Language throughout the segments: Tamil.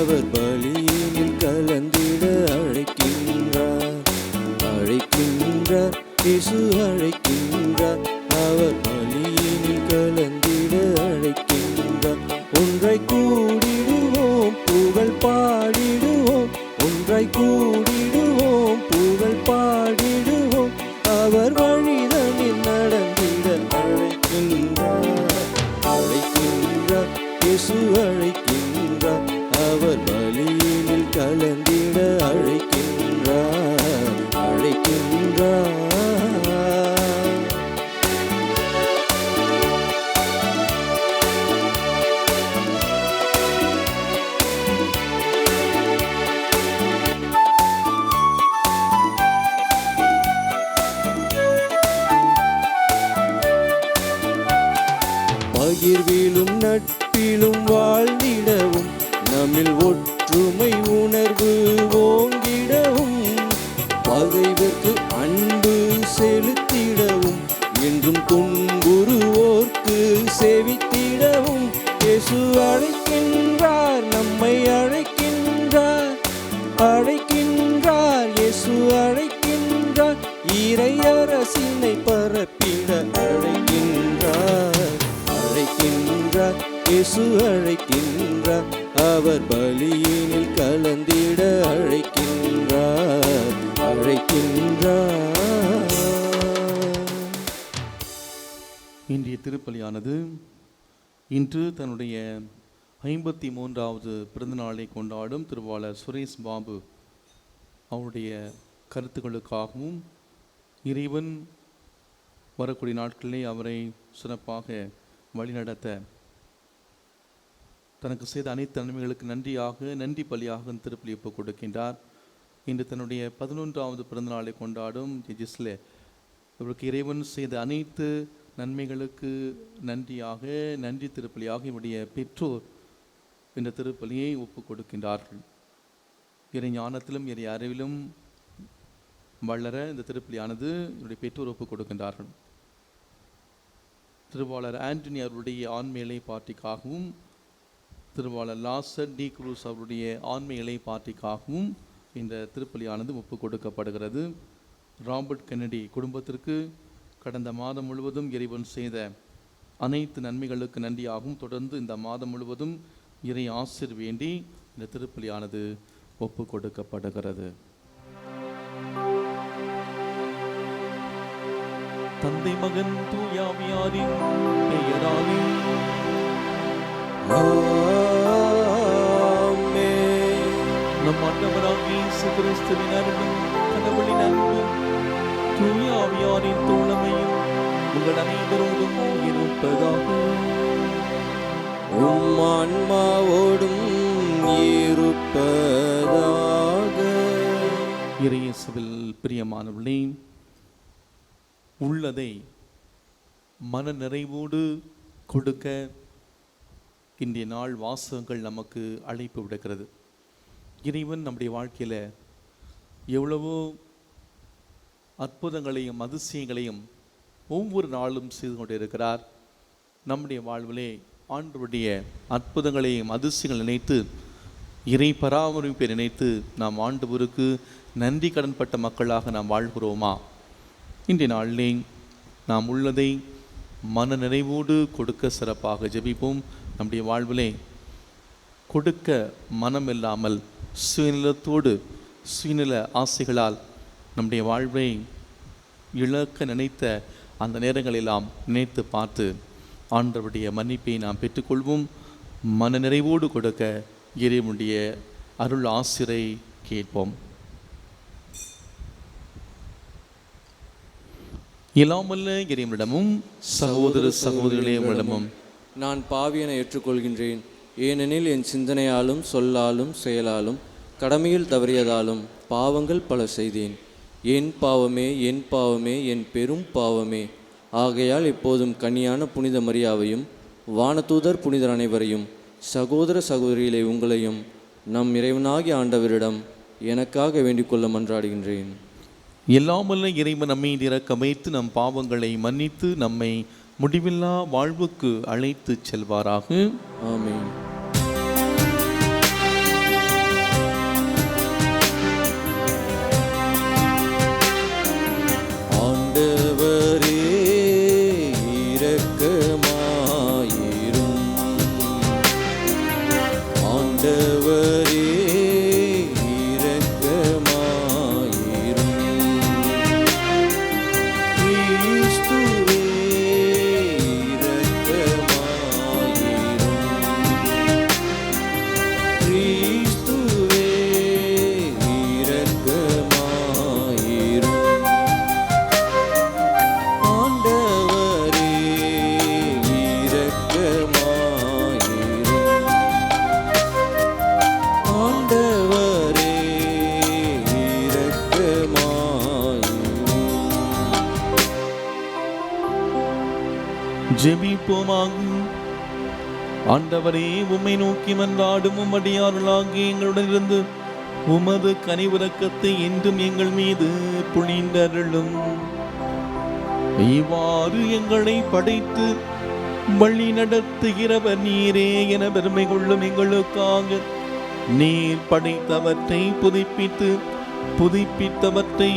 அவர் பலியினில் கலந்திட அழைக்கின்றார். அழைக்கின்றார், இயேசு அழைக்கின்றார். அவர் பலியினில் கலந்திட அழைக்கின்றார். ஒன்றை கூடிடுவோம், புகழ் பாடிடுவோம். ஒன்றை கூடிடுவோம், புகழ் பாடிடுவோம். அவர் வழிதனில் நடந்திட அழைக்கின்றார். அழைக்கின்றார், இயேசு அழைக்கின்றார். அவர் பலியினில் கலந்திட அழைக்கின்றார். அழைக்கின்றார். பகிர்விலும் நட்பிலும் வாழ்ந்திடவும், நம்மில் ஒற்றுமை உணர்வு ஓங்கிடவும், பகைவர்க்கு அன்பு செலுத்திடவும், என்றும் துன்புறுவோர்க்கு சேவித்திடவும். இயேசு அழைக்கின்றார், நம்மை அழைக்கின்றார். அழைக்கின்றார், இயேசு அழைக்கின்றார். இறை அரசினை பரப்பிட அழைக்கின்றார். அழைக்கின்றார், இயேசு அழைக்கின்றார். அவர் பலியினில் கலந்திட அழைக்கின்றார். அழைக்கின்றார். இன்றைய திருப்பலியானது இன்று தன்னுடைய 53வது பிறந்தநாளை கொண்டாடும் திருவாளர் சுரேஷ் பாபு அவருடைய கருத்துக்களுக்காகவும், இறைவன் வரக்கூடிய நாட்களிலே அவரை சிறப்பாக வழிநடத்த தனக்கு செய்த அனைத்து நன்மைகளுக்கு நன்றி பலியாக திருப்பலி ஒப்புக் கொடுக்கின்றார். இன்று தன்னுடைய 11வது பிறந்தநாளை கொண்டாடும் ஜிஸ்லே இவருக்கு இறைவன் செய்த அனைத்து நன்மைகளுக்கு நன்றி திருப்பலியாக இவருடைய பெற்றோர் இந்த திருப்பலியை ஒப்புக் கொடுக்கின்றார்கள். இறை ஞானத்திலும் இறை அறிவிலும் வளர இந்த திருப்பலியானது இவருடைய பெற்றோர் ஒப்புக் கொடுக்கின்றார்கள். திருவாளர் ஆண்டனி அவருடைய ஆன்மீக இளைப்பாற்றிக்காகவும், திருவாளர் லாசர் டி குரூஸ் அவருடைய ஆன்மீக இளைப்பாற்றிக்காகவும் இந்த திருப்பலியானது ஒப்புக் கொடுக்கப்படுகிறது. ராபர்ட் கென்னடி குடும்பத்திற்கு கடந்த மாதம் முழுவதும் இறைவன் செய்த அனைத்து நன்மைகளுக்கு நன்றியாகவும் தொடர்ந்து இந்த மாதம் முழுவதும் இறை ஆசீர் வேண்டி இந்த திருப்பலியானது ஒப்புக் கொடுக்கப்படுகிறது. தந்தை மகன் தூயாவியாரின் பெயராலே நம் ஆண்டவராகிய இயேசு கிறிஸ்துவின் அருளும் கடவுளின் அன்பும் தூயாவியாரின் தோழமையும் உங்கள் அனைவரோடும் இருப்பதாக. உம் ஆன்மாவோடும் இருப்பதாக. இறையேசுவில் பிரியமானவர்களே, உள்ளதை மன நிறைவோடு கொடுக்க இன்றைய நாள் வாசகங்கள் நமக்கு அழைப்பு விடுக்கிறது. இறைவன் நம்முடைய வாழ்க்கையில் எவ்வளவோ அற்புதங்களையும் அதிசயங்களையும் ஒவ்வொரு நாளும் செய்து கொண்டிருக்கிறார். நம்முடைய வாழ்விலே ஆண்டவருடைய அற்புதங்களையும் அதிசயங்கள் நினைத்து, இறை பராமரிப்பை நினைத்து நாம் ஆண்டவருக்கு நன்றி கடன்பட்ட மக்களாக நாம் வாழ்கிறோமா? இன்றைய நாளிலே நாம் உள்ளதை மன நிறைவோடு கொடுக்க சிறப்பாக ஜெபிப்போம். நம்முடைய வாழ்விலே கொடுக்க மனம் இல்லாமல் சுயநலத்தோடு சுயநல ஆசைகளால் நம்முடைய வாழ்வை இழக்க நினைத்த அந்த நேரங்களெல்லாம் நினைத்து பார்த்து ஆண்டவருடைய மன்னிப்பை நாம் பெற்றுக்கொள்வோம். மன நிறைவோடு கொடுக்க இறைவனுடைய அருள் ஆசிரை கேட்போம். இல்லாமல்ல இறைவனிடமும் சகோதர சகோதரிகளிடமும் நான் பாவியனை ஏற்றுக்கொள்கின்றேன். ஏனெனில் என் சிந்தனையாலும் சொல்லாலும் செயலாலும் கடமையில் தவறியதாலும் பாவங்கள் பல செய்தேன். என் பாவமே என் பாவமே என் பெரும் பாவமே. ஆகையால் இப்போதும் கன்னியான புனித மரியாவையும் வானதூதர் புனிதர் அனைவரையும் சகோதர சகோதரிகளை உங்களையும் நம் இறைவனாகிய ஆண்டவரிடம் எனக்காக வேண்டிக்கொள்ள மன்றாடுகின்றேன். எல்லாமல்ல இறைவன் நம்மை இரக்கம் வைத்து நம் பாவங்களை மன்னித்து நம்மை முடிவில்லா வாழ்வுக்கு அழைத்து செல்வாராக. ஆமென். ஜெபிப்போமாக. ஆண்டவரே, உம்மை நோக்கி மன்றாடும் உம்மடியார்களாகி எங்களுடன் இருந்து உமது கனிவிரக்கத்தை என்றும் எங்கள் மீது பொழிந்தருளும். இவ்வாறு எங்களை படைத்து வழி நடத்துகிறவர் நீரே என பெருமை கொள்ளும் எங்களுக்காக நீர் படைத்தவற்றை புதுப்பித்தவற்றை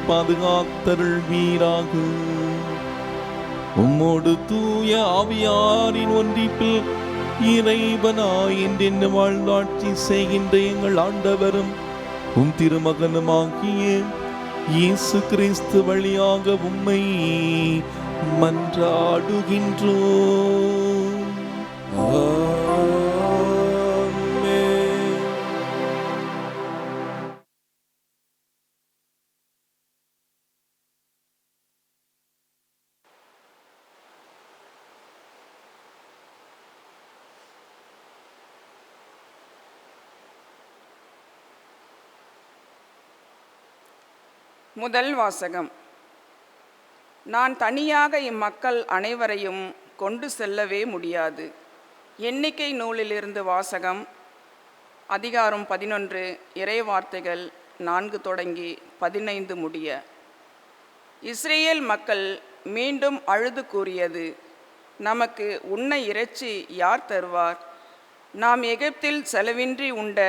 பாதுகாத்தருள்வீராக. உம்மோடு தூய ஆவியாரின் ஒன்றிப்பில் இறைவனாய் என்றென்று வாழ்ந்தாட்சி செய்கின்ற எங்கள் ஆண்டவரும் உம் திருமகனுமாகிய இயேசு கிறிஸ்து வழியாக உம்மை மன்றாடுகின்றோம். முதல் வாசகம். நான் தனியாக இம்மக்கள் அனைவரையும் கொண்டு செல்லவே முடியாது. எண்ணிக்கை நூலிலிருந்து வாசகம். அதிகாரம் 11, இறை வார்த்தைகள் 4 தொடங்கி 15 முடிய. இஸ்ரேல் மக்கள் மீண்டும் அழுது கூறியது, நமக்கு உண்ண இறைச்சி யார் தருவார்? நாம் எகிப்தில் செலவின்றி உண்ட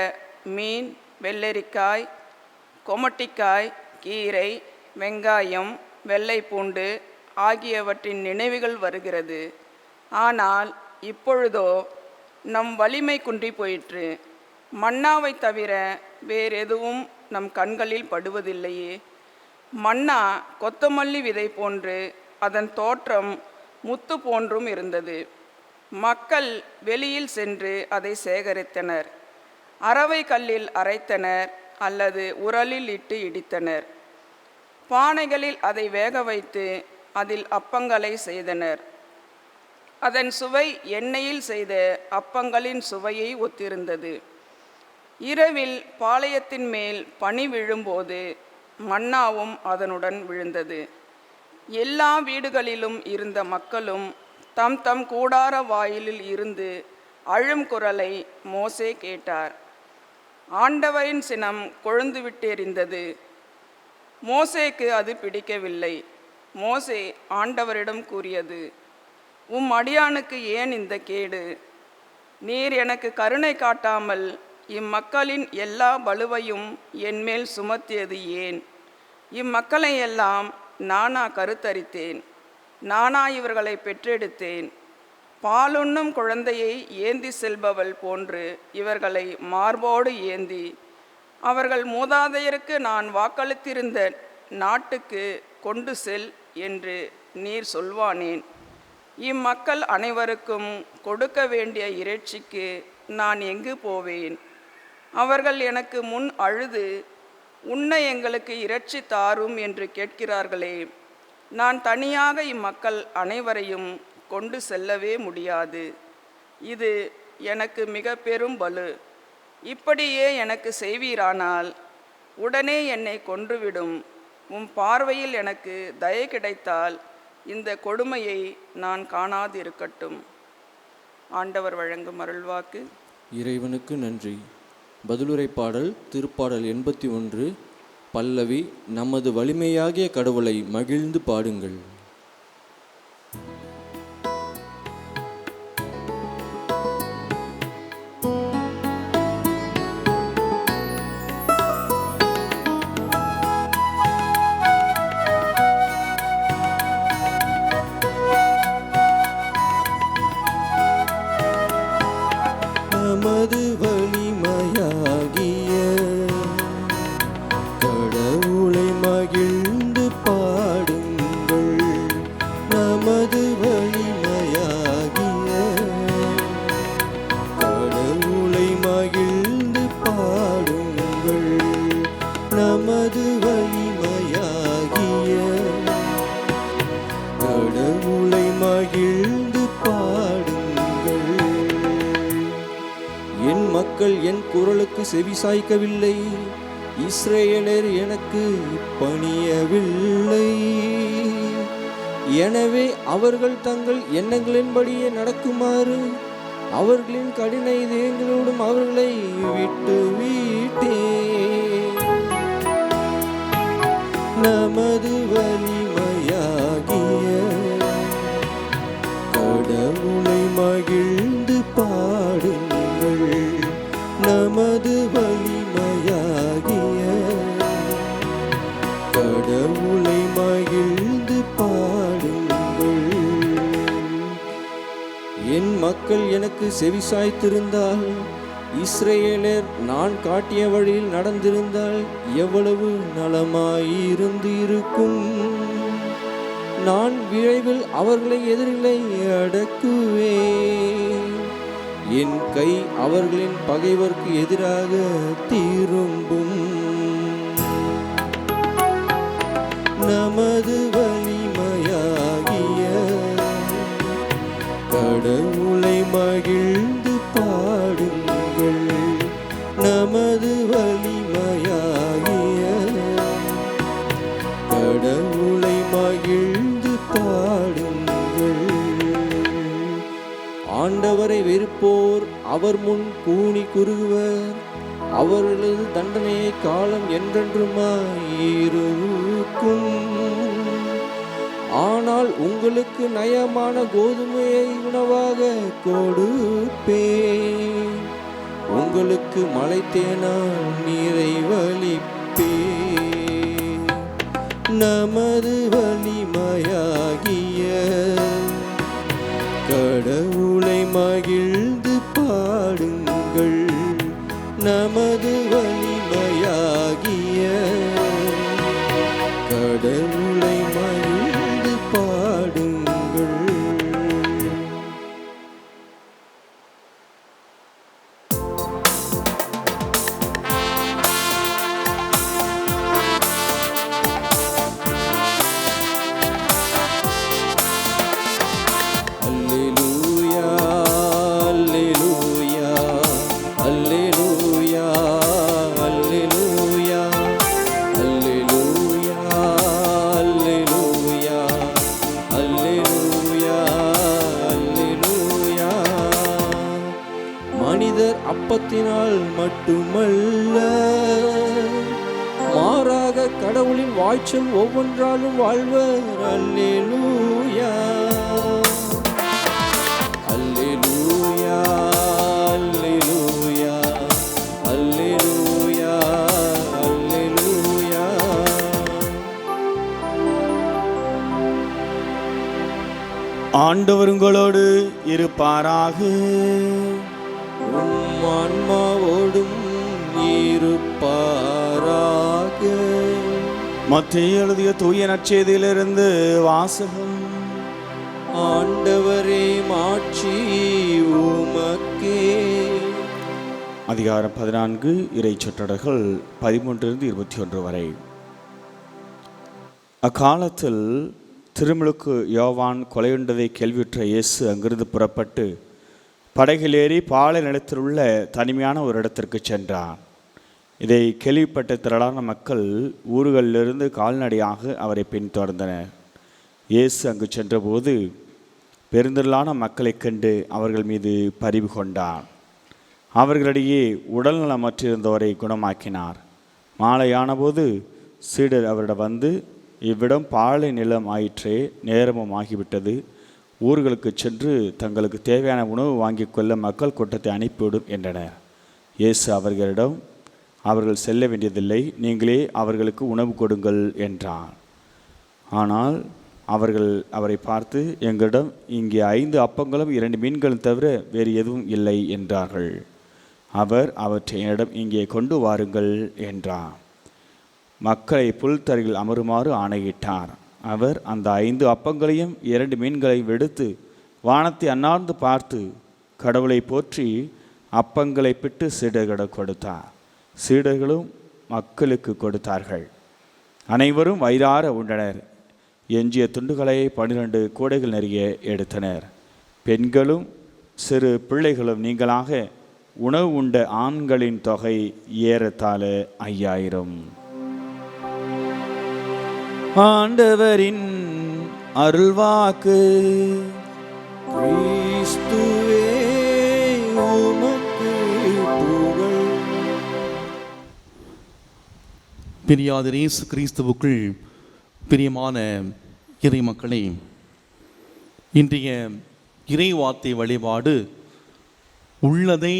மீன், வெள்ளரிக்காய், கொமட்டிக்காய், கீரை, வெங்காயம், வெள்ளை பூண்டு ஆகியவற்றின் நினைவுகள் வருகிறது. ஆனால் இப்பொழுதோ நம் வலிமை குன்றி போயிற்று. மன்னாவை தவிர வேறெதுவும் நம் கண்களில் படுவதில்லையே. மன்னா கொத்தமல்லி விதை போன்று அதன் தோற்றம் முத்து போன்றும் இருந்தது. மக்கள் வெளியில் சென்று அதை சேகரித்தனர். அரவை கல்லில் அரைத்தனர் அல்லது உரலில் இட்டு இடித்தனர். பானைகளில் அதை வேக வைத்து அதில் அப்பங்களை செய்தனர். அதன் சுவை எண்ணெயில் செய்த அப்பங்களின் சுவையை ஒத்திருந்தது. இரவில் பாளையத்தின் மேல் பனி விழும்போது மன்னாவும் அதனுடன் விழுந்தது. எல்லா வீடுகளிலும் இருந்த மக்களும் தம் தம் கூடார வாயிலில் இருந்து அழும் குரலை மோசே கேட்டார். ஆண்டவரின் சினம் கொழுந்து விட்டெறிந்தது. மோசேக்கு அது பிடிக்கவில்லை. மோசே ஆண்டவரிடம் கூறியது, உம் அடியானுக்கு ஏன் இந்த கேடு? நீர் எனக்கு கருணை காட்டாமல் இம்மக்களின் எல்லா பலுவையும் என்மேல் சுமத்தியது ஏன்? இம்மக்களை எல்லாம் நானா கருத்தரித்தேன்? நானா இவர்களை பெற்றெடுத்தேன்? பாலுண்ணும் குழந்தையை ஏந்தி செல்பவள் போன்று இவர்களை மார்போடு ஏந்தி அவர்கள் மூதாதையருக்கு நான் வாக்களித்திருந்த நாட்டுக்கு கொண்டு செல் என்று நீர் சொல்வானேன்? இம்மக்கள் அனைவருக்கும் கொடுக்க வேண்டிய இறைச்சிக்கு நான் எங்கு போவேன்? அவர்கள் எனக்கு முன் அழுது, உண்ண எங்களுக்கு இறைச்சி தாரும் என்று கேட்கிறார்களே. நான் தனியாக இம்மக்கள் அனைவரையும் கொண்டு செல்லவே முடியாது. இது எனக்கு மிக பெரும் பலு. இப்படியே எனக்கு செய்வீரானால் உடனே என்னை கொன்றுவிடும். உம் பார்வையில் எனக்கு தயை கிடைத்தால் இந்த கொடுமையை நான் காணாதிருக்கட்டும். ஆண்டவர் வழங்கும் அருள்வாக்கு. இறைவனுக்கு நன்றி. பதிலுரை பாடல் திருப்பாடல் 81 பல்லவி. நமது வலிமையாகிய கடவுளை மகிழ்ந்து பாடுங்கள். நமது வலிமையாகிய கடவுளை மகிழ்ந்து பாடுங்கள். நமது வலிமையாகிய கடவுளை மகிழ்ந்து பாடுங்கள். நமது வலிமையாகிய கடவுளை மகிழ்ந்து பாடுங்கள். என் மக்கள் என் குரலுக்கு செவிசாய்க்கவில்லை. இஸ்ரேலர் எனக்கு பணியவில்லை. எனவே அவர்கள் தங்கள் எண்ணங்களின்படியே நடக்குமாறு அவர்களின் கடின இதயங்களோடும் அவர்களை விட்டு விட்டேன். நமது வலிமையாகிய கடவுளை மகிழ்ந்து பாடுங்கள். நமது வலிமையாகிய கடவுளை மகிழ்ந்து பாடுங்கள். என் மக்கள் எனக்கு செவிசாய்த்திருந்தால், இஸ்ரவேலர் நான் காட்டிய வழியில் நடந்திருந்தால் எவ்வளவு நலமாயிருந்து இருக்கும். நான் விரைவில் அவர்களை எதிரிலை அடக்குவேன். என் கை அவர்களின் பகைவர்க்கு எதிராக திரும்பும். நமது வலிமையாகிய கடவுளை மகிழ்ந்து பாடுங்கள். நமது வலிமையாகிய கடவுளை மகிழ்ந்து பாடுங்கள். ஆண்டவரை வெறுப்போர் அவர் முன் கூனி குறுகுவர். அவர்களது தண்டனையை காலம் என்றென்றுமாயிருக்கும். ஆனால் உங்களுக்கு நயமான கோதுமையை உணவாக கொடுப்பேன். உங்களுக்கு மலைத்தேனால் நீரை வலிப்பேன். நமது வலிமையாகிய கடவுளை மகிழ்ந்து பாடுங்கள். நமது வலிமையாகிய கடவுளை மகிழ்ந்து பாடுங்கள். அல்லேலூயா, அல்லேலூயா, அல்லேலூயா, அல்லேலூயா, அல்லேலூயா, அல்லேலூயா, அல்லேலூயா, அல்லேலூயா. மனிதர் அப்பத்தினால் மட்டுமல்ல, மாறாக கடவுளின் வாய்ச்சல் ஒவ்வொன்றாலும் வாழ்வர். அல்லேலூயா, அல்லேலூயா, அல்லேலூயா, அல்லேலூயா, அல்லேலூயா. ஆண்டவர் உங்களோடு இருப்பாராக. உம் ஆன்மாவோடும் இருப்பாராக. மத்தேயு எழுதிய தூய நற்செய்தியிலிருந்து வாசகம். ஆண்டவரே மாட்சி உமக்கே. அதிகாரம் 14 இறை சொற்றொடர்கள் 13-21 வரை. அக்காலத்தில் திருமுழுக்கு யோவான் கொலையுண்டதை கேள்வியுற்ற இயேசு அங்கிருந்து புறப்பட்டு படகிலேறி பாலை நிலத்தில் உள்ள தனிமையான ஒரு இடத்திற்கு சென்றார். இதை கேள்விப்பட்ட திரளான மக்கள் ஊர்களிலிருந்து கால்நடையாக அவரை பின்தொடர்ந்தனர். இயேசு அங்கு சென்றபோது பெருந்திரளான மக்களைக் கண்டு அவர்கள் மீது பரிவு கொண்டார். அவர்களிடையே உடல்நலமற்றிருந்தவரை குணமாக்கினார். மாலையானபோது சீடர் அவரிடம் வந்து, இவ்விடம் பாலை நிலம் ஆயிற்றே, நேரமும் ஆகிவிட்டது. ஊர்களுக்கு சென்று தங்களுக்கு தேவையான உணவு வாங்கிக் கொள்ள மக்கள் கூட்டத்தை அனுப்பிவிடும் என்றனர். இயேசு அவர்களிடம், அவர்கள் செல்ல வேண்டியதில்லை, நீங்களே அவர்களுக்கு உணவு கொடுங்கள் என்றார். ஆனால் அவர்கள் அவரை பார்த்து, எங்களிடம் இங்கே 5 அப்பங்களும் 2 மீன்களும் தவிர வேறு எதுவும் இல்லை என்றார்கள். அவர் அவற்றை என்னிடம் இங்கே கொண்டு வாருங்கள் என்றார். மக்களை புல்தரையில் அமருமாறு ஆணையிட்டார். அவர் அந்த 5 அப்பங்களையும் 2 மீன்களையும் எடுத்து வானத்தை அண்ணார்ந்து பார்த்து கடவுளை போற்றி அப்பங்களை பிட்டு சீடர்களிடம் கொடுத்தார். சீடர்களும் மக்களுக்கு கொடுத்தார்கள். அனைவரும் வயிறார உண்டனர். எஞ்சிய துண்டுகளை 12 கூடைகள் நிறைய எடுத்தனர். பெண்களும் சிறு பிள்ளைகளும் நீங்களாக உணவு உண்ட ஆண்களின் தொகை ஏறத்தாழ 5000. ஆண்டவரின் அருள்வாக்கு. கிறிஸ்துவே உமக்கு புகழ். பிரியாத இயேசு கிறிஸ்துவுக்குள் பிரியமான இறை மக்களே, இன்றைய இறை வார்த்தை வழிபாடு உள்ளதை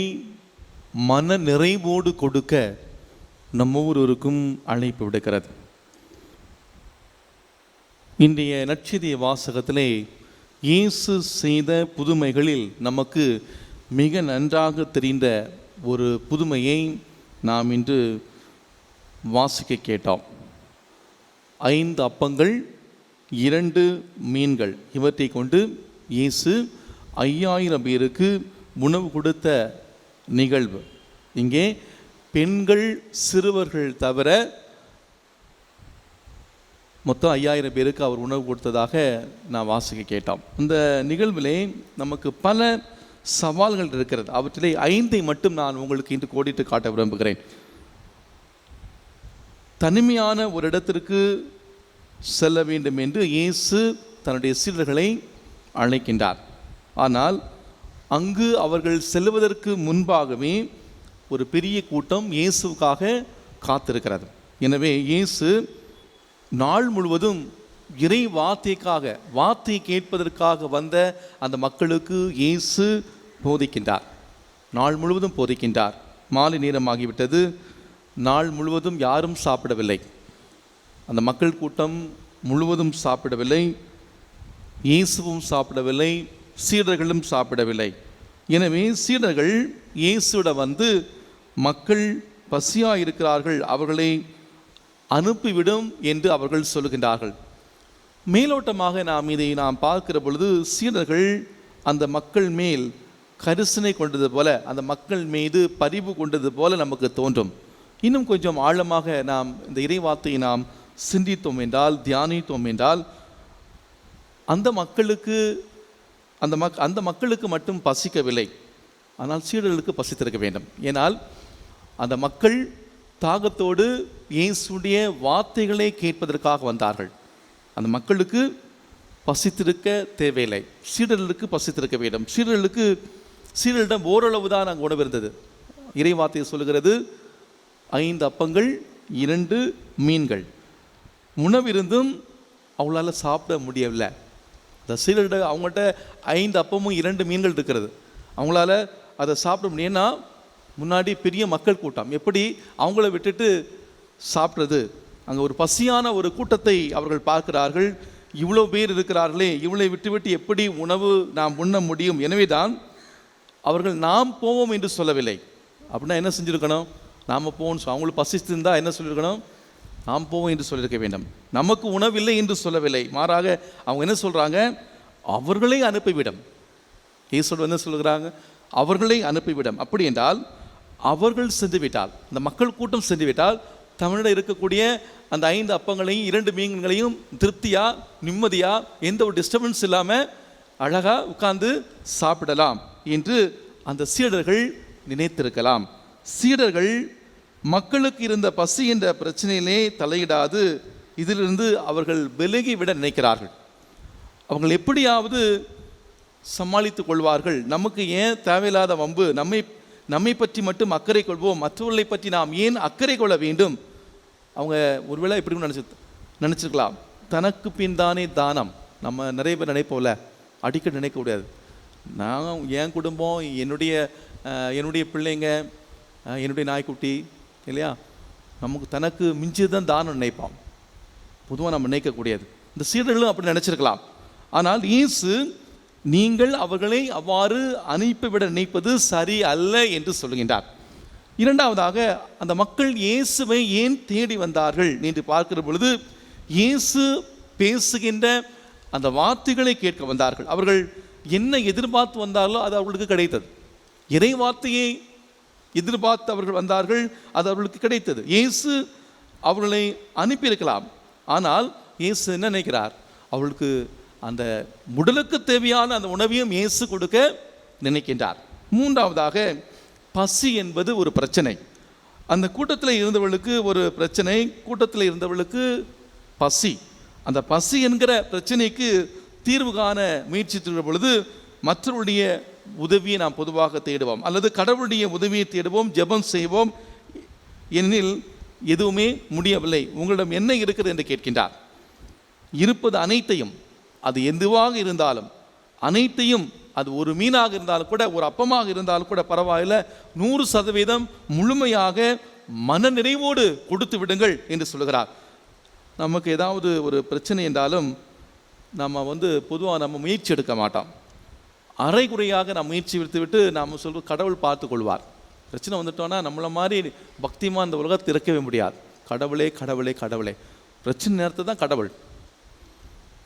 மன நிறைவோடு கொடுக்க நம்ம ஒவ்வொருவருக்கும் அழைப்பு விடுக்கிறது. இன்றைய நற்செய்தி வாசகத்திலே இயேசு செய்த புதுமைகளில் நமக்கு மிக நன்றாக தெரிந்த ஒரு புதுமையை நாம் இன்று வாசிக்க கேட்டோம். 5 அப்பங்கள் 2 மீன்கள் இவற்றை கொண்டு இயேசு 5000 பேருக்கு உணவு கொடுத்த நிகழ்வு. இங்கே பெண்கள் சிறுவர்கள் தவிர மொத்தம் 5000 பேருக்கு அவர் உணவு கொடுத்ததாக நான் வாசிக்க கேட்டோம். இந்த நிகழ்விலே நமக்கு பல சவால்கள் இருக்கிறது. அவற்றிலே 5 மட்டும் நான் உங்களுக்கு இன்று கோடிட்டு காட்ட விரும்புகிறேன். தனிமையான ஒரு இடத்திற்கு செல்ல வேண்டும் என்று இயேசு தன்னுடைய சீடர்களை அழைக்கின்றார். ஆனால் அங்கு அவர்கள் செல்வதற்கு முன்பாகவே ஒரு பெரிய கூட்டம் இயேசுவுக்காக காத்திருக்கிறது. எனவே இயேசு நாள் முழுவதும் இறை வார்த்தையை கேட்பதற்காக வந்த அந்த மக்களுக்கு இயேசு போதிக்கின்றார். நாள் முழுவதும் போதிக்கின்றார். மாலை நேரமாகிவிட்டது. நாள் முழுவதும் யாரும் சாப்பிடவில்லை. அந்த மக்கள் கூட்டம் முழுவதும் சாப்பிடவில்லை. இயேசுவும் சாப்பிடவில்லை, சீடர்களும் சாப்பிடவில்லை. எனவே சீடர்கள் இயேசுவிடம் வந்து, மக்கள் பசியாக இருக்கிறார்கள், அவர்களை அனுப்பிவிடும் என்று அவர்கள் சொல்லுகின்றார்கள். மேலோட்டமாக நாம் பார்க்கிற பொழுது சீடர்கள் அந்த மக்கள் மேல் கரிசனை கொண்டது போல, அந்த மக்கள் மீது பரிவு கொண்டது போல நமக்கு தோன்றும். இன்னும் கொஞ்சம் ஆழமாக நாம் இந்த இறைவார்த்தையை நாம் சிந்தித்தோம் என்றால், தியானித்தோம் என்றால், அந்த மக்களுக்கு மட்டும் பசிக்கவில்லை, ஆனால் சீடர்களுக்கு பசித்திருக்க வேண்டும். ஏனால் அந்த மக்கள் தாகத்தோடு இயேசுடைய வார்த்தைகளை கேட்பதற்காக வந்தார்கள். அந்த மக்களுக்கு பசித்திருக்க தேவையில்லை, சீடர்களுக்கு பசித்திருக்க வேண்டும். சீடர்களிடம் ஓரளவு தான் அங்கே உணவு இருந்தது. இறைவார்த்தை சொல்கிறது 5 அப்பங்கள் 2 மீன்கள். உணவு இருந்தும் அவங்களால சாப்பிட முடியவில்லை. இந்த சீடர்கிட்ட அவங்கள்ட்ட 5 அப்பமும் 2 மீன்கள் இருக்கிறது. அவங்களால அதை சாப்பிட முடியும்னா முன்னாடி பெரிய மக்கள் கூட்டம், எப்படி அவங்கள விட்டுட்டு சாப்பிட்றது? அங்கே ஒரு பசியான ஒரு கூட்டத்தை அவர்கள் பார்க்கிறார்கள். இவ்வளோ பேர் இருக்கிறார்களே, இவளை விட்டு எப்படி உணவு நாம் உண்ண முடியும்? எனவே தான் அவர்கள் நாம் போவோம் என்று சொல்லவில்லை. அப்படின்னா என்ன செஞ்சுருக்கணும்? நாம் போவோம். அவங்களுக்கு பசித்திருந்தால் என்ன சொல்லியிருக்கணும்? நாம் போவோம் என்று சொல்லியிருக்க வேண்டும். நமக்கு உணவில்லை என்று சொல்லவில்லை. மாறாக அவங்க என்ன சொல்கிறாங்க? அவர்களை அனுப்பிவிடும். இயேசு என்ன சொல்கிறாங்க? அவர்களை அனுப்பிவிடும். அப்படி என்றால் அவர்கள் சென்று விட்டால், அந்த மக்கள் கூட்டம் சென்று விட்டால், தமிழில் இருக்கக்கூடிய அந்த 5 அப்பங்களையும் 2 மீன்களையும் திருப்தியாக, நிம்மதியாக, எந்த ஒரு டிஸ்டர்பன்ஸ் இல்லாமல் அழகாக உட்கார்ந்து சாப்பிடலாம் என்று அந்த சீடர்கள் நினைத்திருக்கலாம். சீடர்கள் மக்களுக்கு இருந்த பசி என்ற பிரச்சனையிலே தலையிடாது இதிலிருந்து அவர்கள் விலகி விட நினைக்கிறார்கள். அவங்க எப்படியாவது சமாளித்து கொள்வார்கள். நமக்கு ஏன் தேவையில்லாத வம்பு? நம்மை பற்றி மட்டும் அக்கறை கொள்வோம், மற்றவர்களை பற்றி நாம் ஏன் அக்கறை கொள்ள வேண்டும்? அவங்க ஒருவேளை எப்படி நினச்சிருக்கலாம், தனக்கு பின் தானே தானம். நம்ம நிறைய பேர் நினைப்போம்ல, அடிக்கடி நினைக்கக்கூடாது. நான் என் குடும்பம், என்னுடைய பிள்ளைங்க, என்னுடைய நாய்க்குட்டி, இல்லையா, நமக்கு தனக்கு மிஞ்சி தான் தானம் நினைப்போம். பொதுவாக நம்ம நினைக்கக்கூடியது. இந்த சீடர்களும் அப்படி நினச்சிருக்கலாம். ஆனால் இயேசு, நீங்கள் அவர்களை அவ்வாறு அனுப்பிவிட நினைப்பது சரி அல்ல என்று சொல்லுகின்றார். இரண்டாவதாக, அந்த மக்கள் இயேசுவை ஏன் தேடி வந்தார்கள் என்று பார்க்கிற பொழுது, இயேசு பேசுகின்ற அந்த வார்த்தைகளை கேட்க வந்தார்கள். அவர்கள் என்ன எதிர்பார்த்து வந்தார்களோ அது அவர்களுக்கு கிடைத்தது. இறை வார்த்தையை எதிர்பார்த்து அவர்கள் வந்தார்கள், அது அவர்களுக்கு கிடைத்தது. இயேசு அவர்களை அனுப்பியிருக்கலாம். ஆனால் இயேசு என்ன நினைக்கிறார்? அவர்களுக்கு அந்த உடலுக்கு தேவையான அந்த உணவையும் இயேசு கொடுக்க நினைக்கின்றார். மூன்றாவதாக, பசி என்பது ஒரு பிரச்சனை. அந்த கூட்டத்தில் இருந்தவர்களுக்கு ஒரு பிரச்சனை, கூட்டத்தில் இருந்தவர்களுக்கு பசி. அந்த பசி என்கிற பிரச்சனைக்கு தீர்வு காண முயற்சித்துள்ள பொழுது மற்றவருடைய உதவியை நாம் பொதுவாக தேடுவோம், அல்லது கடவுளுடைய உதவியை தேடுவோம், ஜெபம் செய்வோம். ஏனெனில் எதுவுமே முடியவில்லை. உங்களிடம் என்ன இருக்கிறது என்று கேட்கின்றார். இருப்பது அனைத்தையும், அது எதுவாக இருந்தாலும் அனைத்தையும், அது ஒரு மீனாக இருந்தாலும் கூட, ஒரு அப்பமாக இருந்தாலும் கூட பரவாயில்லை, 100% முழுமையாக மன நிறைவோடு கொடுத்து விடுங்கள் என்று சொல்கிறார். நமக்கு ஏதாவது ஒரு பிரச்சனை என்றாலும் நம்ம பொதுவாக நம்ம முயற்சி எடுக்க மாட்டோம். அரைகுறையாக நாம் முயற்சி விட்டு நாம் சொல்வது கடவுள் பார்த்து கொள்வார். பிரச்சனை வந்துட்டோன்னா நம்மளை மாதிரி பக்திமாக இந்த உலகத்தை இருக்கவே முடியாது. கடவுளே கடவுளே கடவுளே, பிரச்சனை நேரத்தை தான் கடவுள்.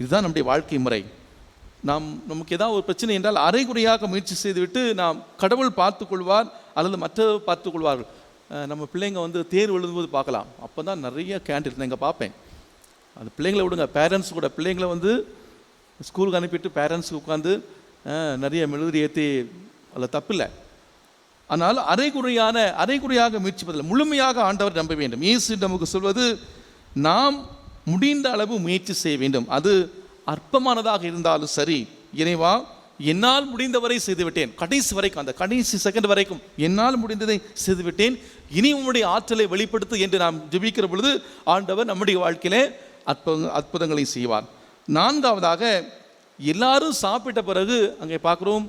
இதுதான் நம்முடைய வாழ்க்கை முறை. நமக்கு ஏதாவது ஒரு பிரச்சனை என்றால் அரைகுறையாக முயற்சி செய்துவிட்டு நாம் கடவுள் பார்த்து கொள்வார் அல்லது மற்றவர் பார்த்து கொள்வார்கள். நம்ம பிள்ளைங்க தேர்வு எழுதும்போது பார்க்கலாம், அப்போ தான் நிறைய கேண்டில் இங்கே பார்ப்பேன். அந்த பிள்ளைங்களை விடுங்க, பேரண்ட்ஸ் கூட பிள்ளைங்களை ஸ்கூலுக்கு அனுப்பிட்டு பேரண்ட்ஸுக்கு உட்காந்து நிறைய மெழுகுதி ஏற்றி அதில் தப்பில்லை. ஆனால் அரைகுறையாக முயற்சி பதில் முழுமையாக ஆண்டவர் நம்ப வேண்டும். இயேசு நமக்கு சொல்வது, நாம் முடிந்த அளவு முயற்சி செய்ய வேண்டும். அது அற்பமானதாக இருந்தாலும் சரி, இறைவா என்னால் முடிந்தவரை செய்துவிட்டேன், கடைசி வரைக்கும், அந்த கடைசி செகண்ட் வரைக்கும் என்னால் முடிந்ததை செய்துவிட்டேன், இனி உம்முடைய ஆற்றலை வெளிப்படுத்து என்று நாம் ஜெபிக்கிற பொழுது ஆண்டவர் நம்முடைய வாழ்க்கையிலே அற்புதங்களை செய்வார். நான்காவதாக, எல்லாரும் சாப்பிட்ட பிறகு அங்கே பார்க்குறோம்,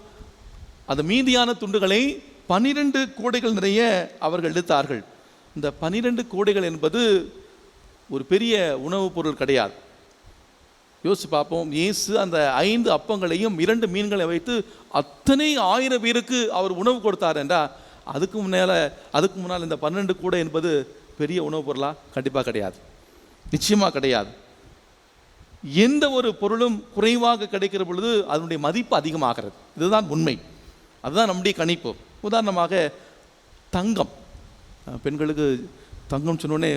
அந்த மீதியான துண்டுகளை 12 கோடைகள் நிறைய அவர்கள் எடுத்தார்கள். இந்த 12 கோடைகள் என்பது ஒரு பெரிய உணவுப் பொருள் கிடையாது. யோசிச்சு பார்ப்போம். இயேசு அந்த 5 அப்பங்களையும் 2 மீன்களை வைத்து அத்தனை 1000 பேருக்கு அவர் உணவு கொடுத்தார் என்றால், அதுக்கு முன்னால் இந்த 12 கூடை என்பது பெரிய உணவுப் பொருளா? கண்டிப்பாக கிடையாது, நிச்சயமாக கிடையாது. எந்த ஒரு பொருளும் குறைவாக கிடைக்கிற பொழுது அதனுடைய மதிப்பு அதிகமாகிறது. இதுதான் உண்மை, அதுதான் நம்முடைய கணிப்பு. உதாரணமாக தங்கம், பெண்களுக்கு தங்கம் சொன்னோடனே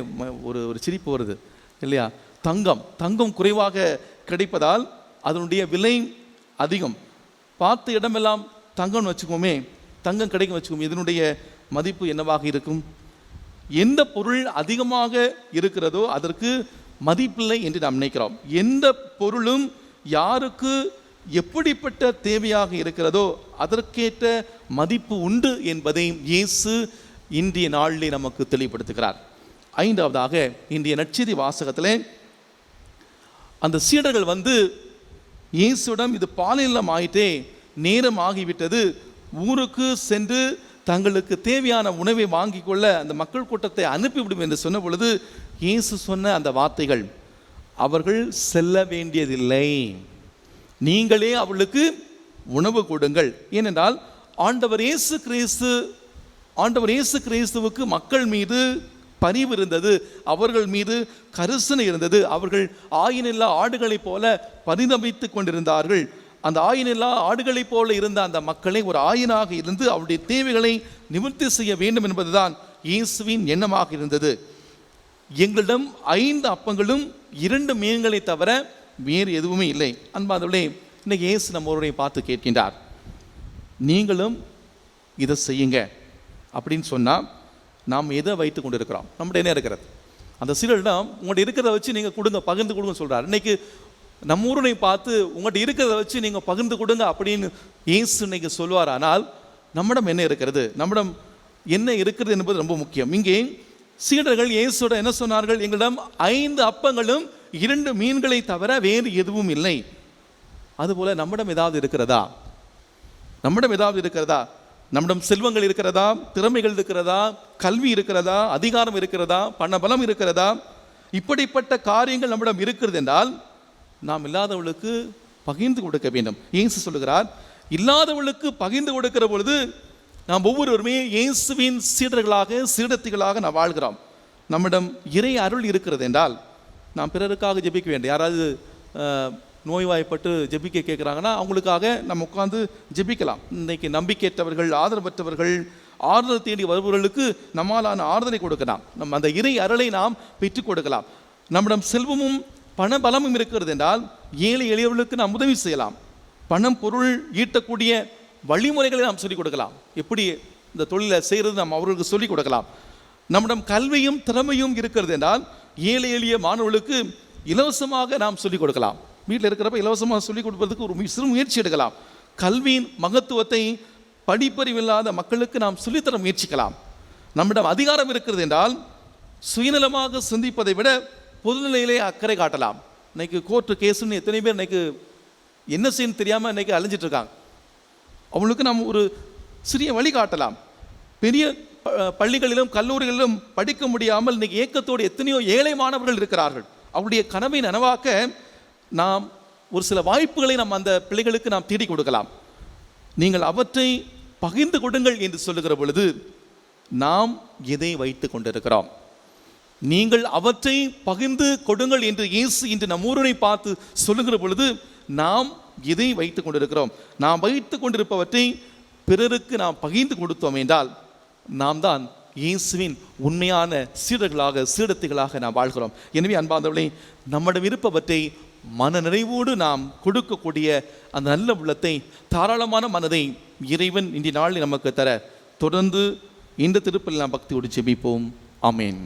ஒரு சிரிப்பு வருது இல்லையா? தங்கம் குறைவாக கிடைப்பதால் அதனுடைய விலை அதிகம். பார்த்த இடமெல்லாம் தங்கம்னு வச்சுக்கோமே, தங்கம் கிடைக்கும் வச்சுக்கோமே, இதனுடைய மதிப்பு என்னவாக இருக்கும்? எந்த பொருள் அதிகமாக இருக்கிறதோ அதற்கு மதிப்பில்லை என்று நாம் நினைக்கிறோம். எந்த பொருளும் யாருக்கு எப்படிப்பட்ட தேவையாக இருக்கிறதோ அதற்கேற்ற மதிப்பு உண்டு என்பதை இயேசு இன்றைய நாளிலே நமக்கு தெளிவுபடுத்துகிறார். ஐந்தாவதாக, இன்றைய நற்செய்தி வாசகத்திலே அந்த சீடர்கள் இயேசுவிடம், இது பாலைநிலம் ஆயிட்டே, நேரம் ஆகிவிட்டது, ஊருக்கு சென்று தங்களுக்கு தேவையான உணவை வாங்கி கொள்ள அந்த மக்கள் கூட்டத்தை அனுப்பிவிடும் என்று சொன்ன பொழுது இயேசு சொன்ன அந்த வார்த்தைகள், அவர்கள் செல்ல வேண்டியதில்லை, நீங்களே அவளுக்கு உணவு கொடுங்கள். ஏனென்றால் ஆண்டவர் இயேசு கிறிஸ்துவுக்கு மக்கள் மீது பரிவு இருந்தது, அவர்கள் மீது கரிசனை இருந்தது. அவர்கள் ஆயினில்லா ஆடுகளைப் போல பரிதபித்து கொண்டிருந்தார்கள். அந்த ஆயினில்லா ஆடுகளைப் போல இருந்த அந்த மக்களை ஒரு ஆயனாக இருந்து அவருடைய தேவைகளை நிவர்த்தி செய்ய வேண்டும் என்பதுதான் இயேசுவின் எண்ணமாக இருந்தது. எங்களிடம் 5 அப்பங்களும் 2 மீன்களை தவிர வேறு எதுவுமே இல்லை. அன்பானவர்களே, இன்னைக்கு இயேசு நம்மளுடைய பார்த்து கேட்கின்றார், நீங்களும் இதை செய்யுங்க அப்படின்னு சொன்னால் நாம் எதை வைத்து கொண்டு இருக்கிறோம்? நம்மகிட்ட என்ன இருக்கிறது? அந்த சீடரிடம், உங்கள்கிட்ட இருக்கிறத வச்சு நீங்கள் கொடுங்க, பகிர்ந்து கொடுங்க சொல்கிறார். இன்னைக்கு நம்ம ஊரை பார்த்து உங்கள்கிட்ட இருக்கிறத வச்சு நீங்கள் பகிர்ந்து கொடுங்க அப்படின்னு இயேசு இன்னைக்கு சொல்வார். ஆனால் நம்மிடம் என்ன இருக்கிறது, நம்மிடம் என்ன இருக்கிறது என்பது ரொம்ப முக்கியம். இங்கே சீடர்கள் இயேசுவோட என்ன சொன்னார்கள்? எங்களிடம் 5 அப்பங்களும் 2 மீன்களை தவிர வேறு எதுவும் இல்லை. அதுபோல நம்மிடம் ஏதாவது இருக்கிறதா? நம்மிடம் செல்வங்கள் இருக்கிறதா? திறமைகள் இருக்கிறதா? கல்வி இருக்கிறதா? அதிகாரம் இருக்கிறதா? பணபலம் இருக்கிறதா? இப்படிப்பட்ட காரியங்கள் நம்மிடம் இருக்கிறது என்றால் நாம் இல்லாதவர்களுக்கு பகிர்ந்து கொடுக்க வேண்டும். இயேசு சொல்லுகிறார், இல்லாதவர்களுக்கு பகிர்ந்து கொடுக்கிற பொழுது நாம் ஒவ்வொருவருமே இயேசுவின் சீடத்திகளாக நாம் வாழ்கிறோம். நம்மிடம் இறை அருள் இருக்கிறது என்றால் நாம் பிறருக்காக ஜெபிக்க வேண்டும். யாராவது நோய்வாய்ப்பட்டு ஜெபிக்க கேட்குறாங்கன்னா அவங்களுக்காக நம்ம உட்காந்து ஜெபிக்கலாம். இன்றைக்கி நம்பிக்கையற்றவர்கள், ஆதரவற்றவர்கள், ஆறுதல் தேடி வருபவர்களுக்கு நம்மாலான ஆறுதலை கொடுக்கலாம். நம்ம அந்த இறை அருளை நாம் பெற்றுக் கொடுக்கலாம். நம்மிடம் செல்வமும் பண பலமும் இருக்கிறது என்றால் ஏழை எளியவர்களுக்கு நாம் உதவி செய்யலாம். பணம் பொருள் ஈட்டக்கூடிய வழிமுறைகளை நாம் சொல்லிக் கொடுக்கலாம். எப்படி இந்த தொழிலை செய்கிறது நாம் அவர்களுக்கு சொல்லிக் கொடுக்கலாம். நம்மிடம் கல்வியும் திறமையும் இருக்கிறது என்றால் ஏழை எளிய மாணவர்களுக்கு இலவசமாக நாம் சொல்லிக் கொடுக்கலாம். வீட்டில் இருக்கிறப்ப இலவசமாக சொல்லிக் கொடுப்பதற்கு ஒரு சிறு முயற்சி எடுக்கலாம். கல்வியின் மகத்துவத்தை படிப்பறிவில்லாத மக்களுக்கு நாம் சொல்லித்தர முயற்சிக்கலாம். நம்மிடம் அதிகாரம் இருக்கிறது என்றால் சுயநலமாக சிந்திப்பதை விட பொதுநிலையிலே அக்கறை காட்டலாம். இன்னைக்கு கோர்ட்டு கேஸுன்னு எத்தனை பேர் இன்னைக்கு என்ன செய்யணும் தெரியாமல் இன்னைக்கு அலைஞ்சிட்டு இருக்காங்க. அவங்களுக்கு நாம் ஒரு சிறிய வழி காட்டலாம். பெரிய பள்ளிகளிலும் கல்லூரிகளிலும் படிக்க முடியாமல் இன்னைக்கு ஏக்கத்தோடு எத்தனையோ ஏழை மாணவர்கள் இருக்கிறார்கள். அவருடைய கனவை நனவாக்க நாம் ஒரு சில வாய்ப்புகளை நாம் அந்த பிள்ளைகளுக்கு நாம் தேடி கொடுக்கலாம். நீங்கள் அவற்றை பகிர்ந்து கொடுங்கள் என்று சொல்லுகிற பொழுது நாம் எதை வைத்து கொண்டிருக்கிறோம்? நீங்கள் அவற்றை பகிர்ந்து கொடுங்கள் என்று இயேசு இன்று நம் ஊரை பார்த்து சொல்லுகிற பொழுது நாம் எதை வைத்து கொண்டிருக்கிறோம்? நாம் வைத்து கொண்டிருப்பவற்றை பிறருக்கு நாம் பகிர்ந்து கொடுத்தோம் என்றால் நாம் தான் இயேசுவின் உண்மையான சீடர்களாக சீடத்திகளாக நாம் வாழ்கிறோம். எனவே அன்பார்ந்தவர்களே, நம்மிடம் இருப்பவற்றை மன நிறைவோடு நாம் கொடுக்கக்கூடிய அந்த நல்ல உள்ளத்தை, தாராளமான மனதை இறைவன் இன்றைய நாளில் நமக்கு தர தொடர்ந்து இந்த திருப்பலில் நாம் பக்தியோடு ஜெபிப்போம். ஆமென்.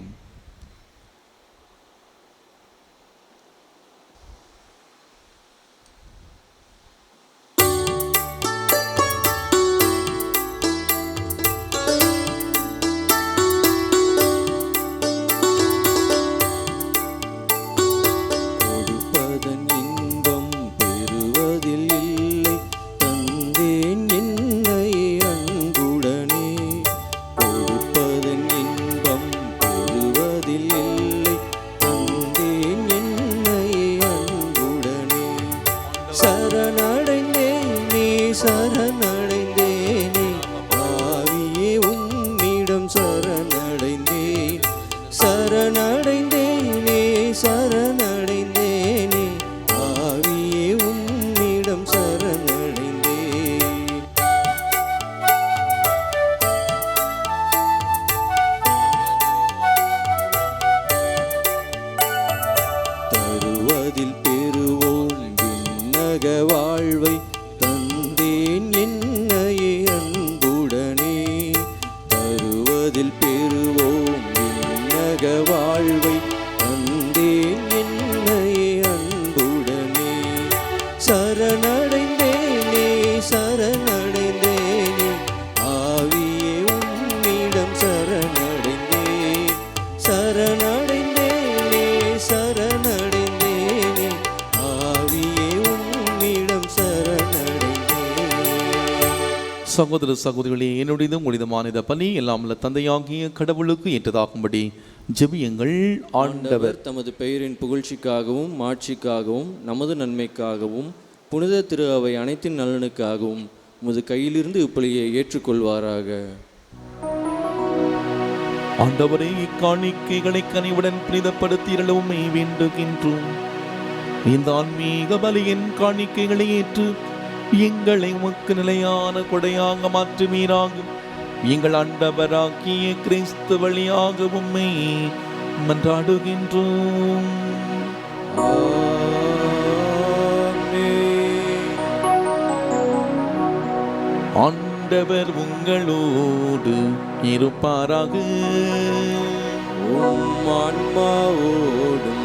சகோதர சகோதரிகளே, என்னுடையதும் உடையதுமான இந்த பணி எல்லாம் தந்தையாகிய கடவுளுக்கு ஏற்றதாகும்படி ஜெபியுங்கள். ஆண்டவர் தமது பெயரின் புகழ்ச்சிக்காகவும் மாட்சிக்காகவும் நமது நன்மைக்காகவும் புனித திரு அவை அனைத்தின் நலனுக்காகவும் உமது கையிலிருந்து இப்பலியை ஏற்றுக்கொள்வாராக. ஆண்டவரே, இக்காணிக்கைகளை கனிவுடன் புனிதப்படுத்தியருளும் வேண்டுகின்றோம். இந்த ஆன்மீக பலியின் காணிக்கைகளை ஏற்று எங்களை உமக்கு நிலையான கொடையாக மாற்றுவீராகும். எங்கள் ஆண்டவராகிய கிறிஸ்து வழியாக உம்மை மன்றாடுகின்றோம். ஆண்டவர் உங்களோடு இருப்பாராக. உம் ஆன்மாவோடும்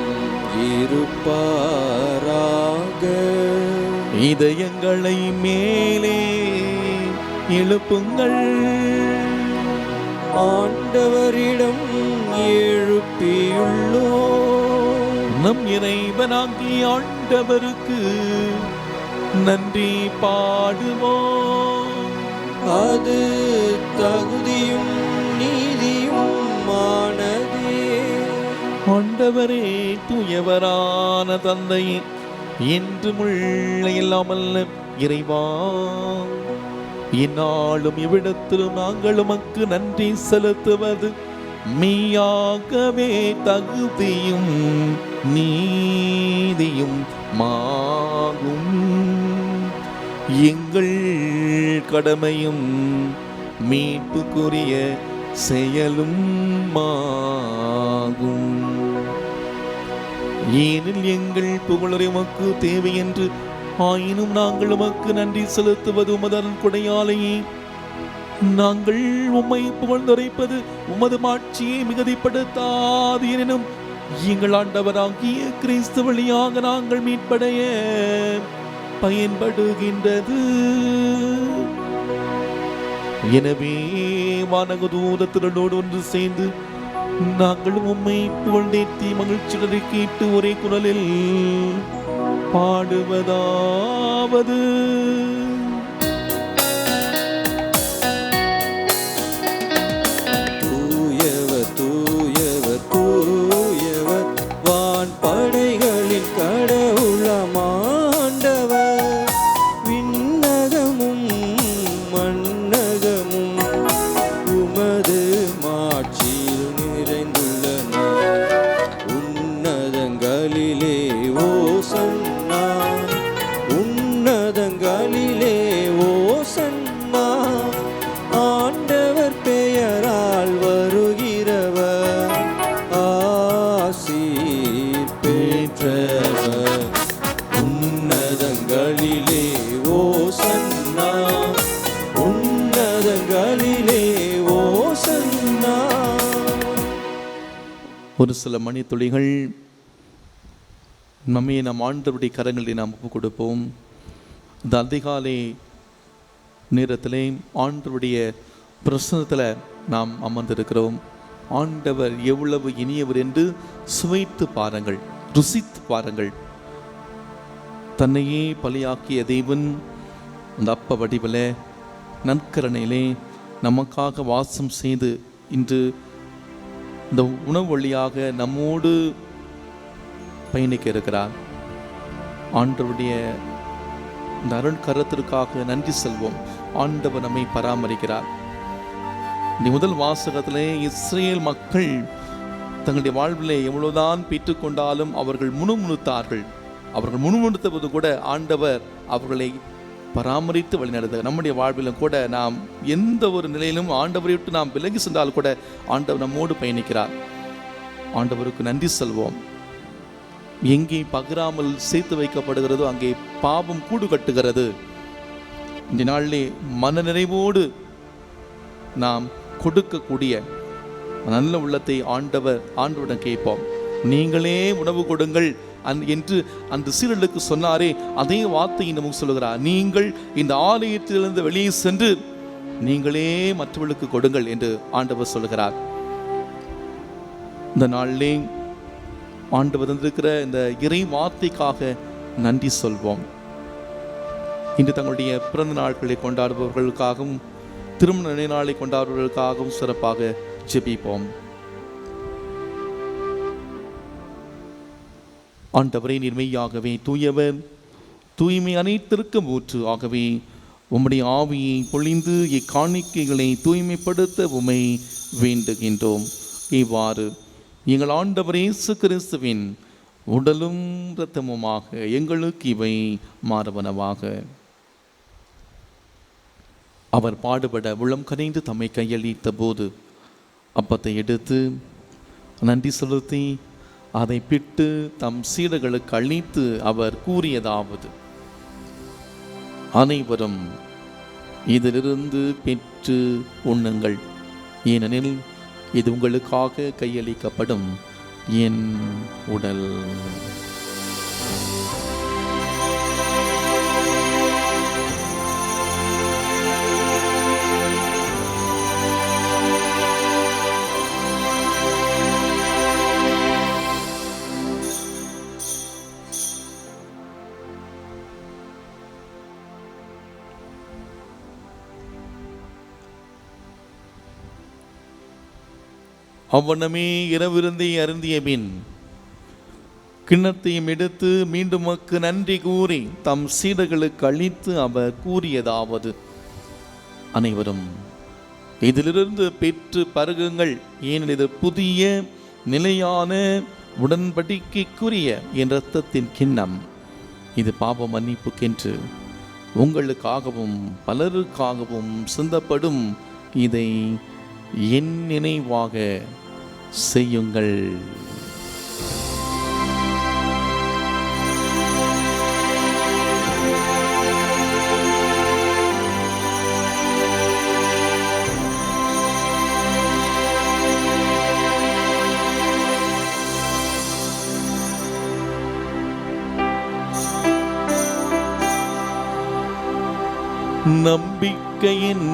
இருப்பாராக. இதயங்களை மேலே எழுப்புங்கள். ஆண்டவரிடம் எழுப்பியுள்ளோம். நம் இறைவனாகிய ஆண்டவருக்கு நன்றி பாடுவோம். அது தகுதியும் நீதியுமானதே. ஆண்டவரே, தூயவரான தந்தையே, என்றும் உள்ள இல்லாமல் இறைவா, இந்நாளும் இவ்விடத்திலும் நாங்கள் உமக்கு நன்றி செலுத்துவது மெய்யாகவே தகுதியும் நீதியும் மாகும். எங்கள் கடமையும் மீட்புக்குரிய செயலும் ஆகும். ஏனில் எங்கள் புகழரை உமக்கு தேவை என்று ஆயினும் நாங்கள் உமக்கு நன்றி செலுத்துவது உமது கொடையாலேயே. நாங்கள் உம்மை புகழ்ந்துரைப்பது உமது மாட்சியை மிகுதிப்படுத்தாது எனினும் எங்கள் ஆண்டவராகிய கிறிஸ்து வழியாக நாங்கள் மீட்படைய பயன்படுகின்றது. எனவே வானக தூதத்தினரோடு ஒன்று சேர்ந்து நாங்கள் உம்மை புகழ்ந்தேத்தி மகிழ்ச்சியுடன் கேட்டு ஒரே குரலில் பாடுவதாவது: தூயவர் தூயவர் தூயவர், வான் படைகளின் கடவுளாம் ஆண்டவர். விண்ணகமும் மண்ணகமும் உமது மாட்சியில் நிறைந்துள்ளன. உன்னதங்களிலே ஓசன்னா, உன்னதங்களிலே ஓசன்னா. ஆண்டவர் பெயரால் வருகிறவர் ஆசீர் பெற்றவர். உன்னதங்களிலே ஓசன்னா, உன்னதங்களிலே ஓசன்னா. ஒரு சில மணித்துளிகள் நம்மை நம் ஆண்டவருடைய கரங்களில் நாம் ஒப்புக் கொடுப்போம். இந்த அதிகாலை நேரத்திலே ஆண்டவருடைய பிரசன்னத்தில் நாம் அமர்ந்திருக்கிறோம். ஆண்டவர் எவ்வளவு இனியவர் என்று சுவைத்து பாருங்கள், ருசித்து பாருங்கள். தன்னையே பலியாக்கிய தேவன் அந்த அப்ப வடிவில் நற்கரணையிலே நமக்காக வாசம் செய்து இன்று இந்த உணவு வழியாக நம்மோடு பயணிக்க இருக்கிறார். ஆண்டவருடைய இந்த அருள் கரத்திற்காக நன்றி செல்வோம். ஆண்டவர் நம்மை பராமரிக்கிறார். இந்த முதல் வாசகத்திலே இஸ்ரேல் மக்கள் தங்களுடைய வாழ்விலே எவ்வளவுதான் பெற்றுக்கொண்டாலும் அவர்கள் முணுமுணுத்தார்கள். அவர்கள் முணுமுணுத்த போது கூட ஆண்டவர் அவர்களை பராமரித்து வழிநடத்த. நம்முடைய வாழ்விலும் கூட நாம் எந்த ஒரு நிலையிலும் ஆண்டவரை விட்டு நாம் விலகி சென்றால் கூட ஆண்டவர் நம்மோடு பயணிக்கிறார். ஆண்டவருக்கு நன்றி செல்வோம். எங்கே பகிராமல் சேர்த்து வைக்கப்படுகிறதோ அங்கே பாவம் கூடு கட்டுகிறது. இந்த நாளிலே மன நிறைவோடு நாம் கொடுக்கக்கூடிய நல்ல உள்ளத்தை ஆண்டவரிடம் கேட்போம். நீங்களே உணவு கொடுங்கள் என்று அந்த சீரர்களுக்கு சொன்னாரே, அதே வார்த்தையை நமக்கு சொல்லுகிறார். நீங்கள் இந்த ஆலயத்திலிருந்து வெளியே சென்று நீங்களே மற்றவர்களுக்கு கொடுங்கள் என்று ஆண்டவர் சொல்லுகிறார். இந்த நாளிலே ஆண்டவர் வந்திருக்கிற இந்த இறை வார்த்தைக்காக நன்றி சொல்வோம். இன்று தங்களுடைய பிறந்த நாட்களை கொண்டாடுபவர்களுக்காகவும் திருமண நாளை கொண்டாடுபவர்களுக்காகவும் சிறப்பாக ஜெபிப்போம். ஆண்டவரே, நிர்மையாகவே தூயவர், தூய்மை அனைத்திற்கும் ஊற்று. ஆகவே உம்முடைய ஆவியை பொழிந்து இக்காணிக்கைகளை தூய்மைப்படுத்த உம்மை வேண்டுகின்றோம். இவ்வாறு எங்கள் ஆண்டவர் இயேசு கிறிஸ்துவின் உடலும் இரத்தமுமாக எங்களுக்கு இவை மாறுவனவாக. அவர் பாடுபட உளம் கரைந்து தம்மை கையளித்த போது அப்பத்தை எடுத்து நன்றி செலுத்தி அதை பிட்டு தம் சீடர்களுக்கு அளித்து அவர் கூறியதாவது: அனைவரும் இதிலிருந்து பெற்று உண்ணுங்கள், ஏனெனில் இது உங்களுக்காக கையளிக்கப்படும் என் உடல். அவ்வண்ணமே இரவிருந்தை அருந்திய பின் கிண்ணத்தையும் எடுத்து மீண்டும் மக்கு நன்றி கூறி தம் சீடர்களுக்கு அளித்து அவர் கூறியதாவது: அனைவரும் இதிலிருந்து பெற்று பருகுங்கள், ஏனெனில் இது புதிய நிலையான உடன்படிக்கைக்குரிய என் இரத்தத்தின் கிண்ணம். இது பாவ மன்னிப்புக்கென்று உங்களுக்காகவும் பலருக்காகவும் சிந்தப்படும். இதை என் நினைவாக செய்யுங்கள். நம்பிக்கையின்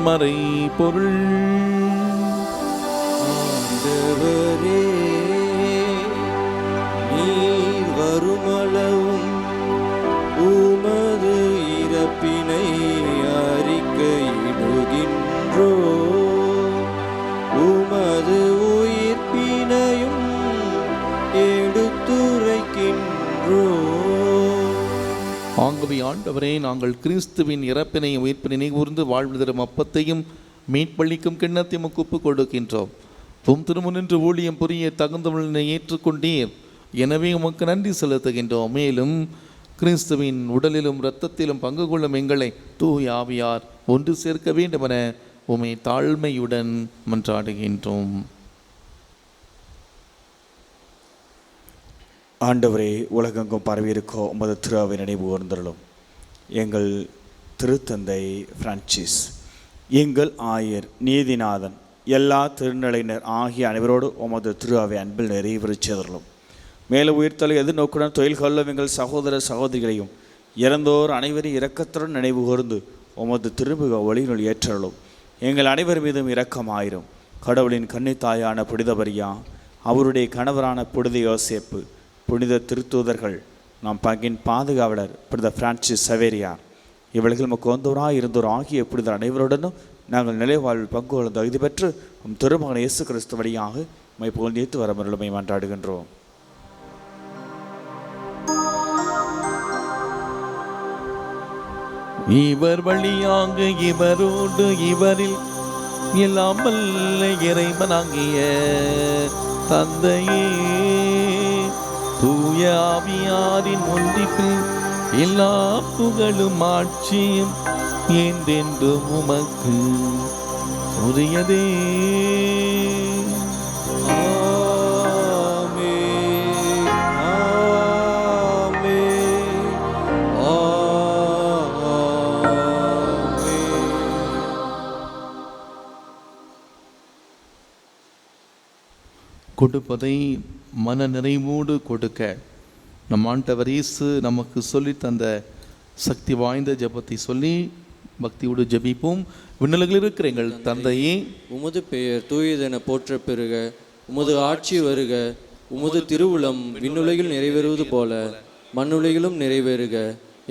மறை பொருள். ஆண்டவரே, நீர் வருமளவும் உமது இறப்பினை அறிக்கையிடுகின்றோ, உமது உயிர்ப்பினையும் எடுத்துரைக்கின்றோ. ஆகவே ஆண்டவரே, நாங்கள் கிறிஸ்துவின் இறப்பினையும் உயிர்ப்பினை கூர்ந்து வாழ்வு தரும் அப்பத்தையும் மீட்பளிக்கும் கிண்ணத்தையும் ஒப்புக் கொடுக்கின்றோம். உம் திருமுனின்று ஊழியம் புரிய தகுந்தவனை ஏற்றுக்கொண்டீர், எனவே உமக்கு நன்றி செலுத்துகின்றோம். மேலும் கிறிஸ்துவின் உடலிலும் இரத்தத்திலும் பங்கு கொள்ளும் எங்களை தூய ஆவியார் ஒன்று சேர்க்க வேண்டுமென உம்மை தாழ்மையுடன் மன்றாடுகின்றோம். ஆண்டவரே, உலகெங்கும் பரவியிருக்கோ உமது திருவை நினைவு கூர்ந்தருளும். எங்கள் திருத்தந்தை பிரான்சிஸ், எங்கள் ஆயர், நீதிநாதன், எல்லா திருநிலையினர் ஆகிய அனைவரோடு உமது திருவை அன்பில் நிறைவேறிச்சேதலும். மேலும் உயிர்த்தலை எதிர்நோக்குடன் தொழில் கொள்ளும் எங்கள் சகோதர சகோதரிகளையும் இறந்தோர் அனைவரையும் இரக்கத்துடன் நினைவு கூர்ந்து உமது திருமுக ஒளியினுள் ஏற்றலும். எங்கள் அனைவர் மீதும் இரக்கமாயிரும். கடவுளின் கன்னித்தாயான புனித மரியா, அவருடைய கணவரான புனித யோசேப்பு, புனித திருத்தூதர்கள், நாம் பங்கின் பாதுகாவலர் புனித பிரான்சிஸ் சவேரியார், இவர்கள் முக்கோந்தோராக இருந்தோர் ஆகிய புனிதர் அனைவருடனும் நாங்கள் நிலைவாழ்வில் பங்கு கொள்ளும் தகுதி பெற்று திருமகன் இயேசு கிறிஸ்து வழியாக உம்மை புகழ்ந்தேத்து வரமருளுமை மன்றாடுகின்றோம். இவர் வழியாக இவரோடு இவரில் எல்லாம் வல்ல இறைவனாகிய தந்தையே, தூய ஆவியாரின் ஒன்றிப்பில் எல்லா புகழும் ஆட்சியும் என்றென்றும் உமக்கு உரியதே. கொடுப்பதை மன நிறைவோடு கொடுக்க நம் ஆண்டவர் இயேசு நமக்கு சொல்லி தந்த சக்தி வாய்ந்த ஜெபத்தை சொல்லி பக்தியோடு ஜெபிப்போம். விண்ணுலகில் இருக்கிற எங்கள் தந்தையே, உமது பெயர் தூயதென போற்ற பெறுக, உமது ஆட்சி வருக, உமது திருவுளம் விண்ணுலகில் நிறைவேறுவது போல மண்ணுலகிலும் நிறைவேறுக.